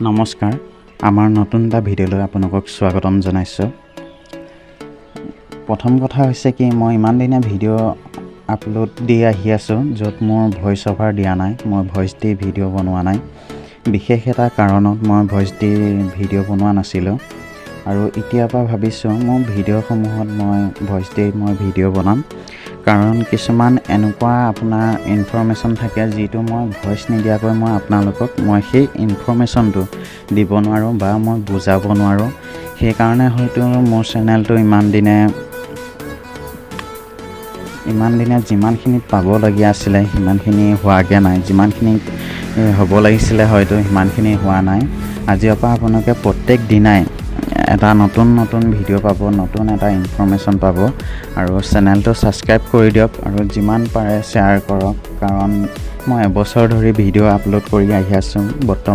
নমস্কাৰ আমাৰ নতুন এটা ভিডিঅ'লৈ আপোনালোকক স্বাগতম জনাইছোঁ। প্ৰথম কথা হৈছে কি মই ইমান দিনে ভিডিঅ' আপলোড দি আহি আছোঁ য'ত মোৰ ভইচ অভাৰ দিয়া নাই, মই ভইচ দি ভিডিঅ' বনোৱা নাই। বিশেষ এটা কাৰণত মই ভইচ দি ভিডিঅ' বনোৱা নাছিলোঁ আৰু এতিয়াৰ পৰা ভাবিছোঁ মোৰ ভিডিঅ'সমূহত মই ভইচ দি ভিডিঅ' বনাম। কাৰণ কিছুমান এনেকুৱা আপোনাৰ ইনফৰমেশ্যন থাকে যিটো মই ভইচ নিদিয়াকৈ আপোনালোকক সেই ইনফৰমেশ্যনটো দিব নোৱাৰোঁ বা মই বুজাব নোৱাৰোঁ। সেইকাৰণে হয়তো মোৰ চেনেলটো ইমান দিনে যিমানখিনি পাবলগীয়া আছিলে সিমানখিনি হোৱাগৈ নাই, যিমানখিনি হ'ব লাগিছিলে হয়তো সিমানখিনি হোৱা নাই। আজিৰ পৰা আপোনালোকে প্ৰত্যেক দিনাই এটা নতুন ভিডিঅ' পাব, নতুন এটা ইনফৰমেশ্যন পাব। আৰু চেনেলটো ছাবস্ক্ৰাইব কৰি দিয়ক আৰু যিমান পাৰে শ্বেয়াৰ কৰক, কাৰণ মই এবছৰ ধৰি ভিডিঅ' আপলোড কৰি আহি আছোঁ। বৰ্তমান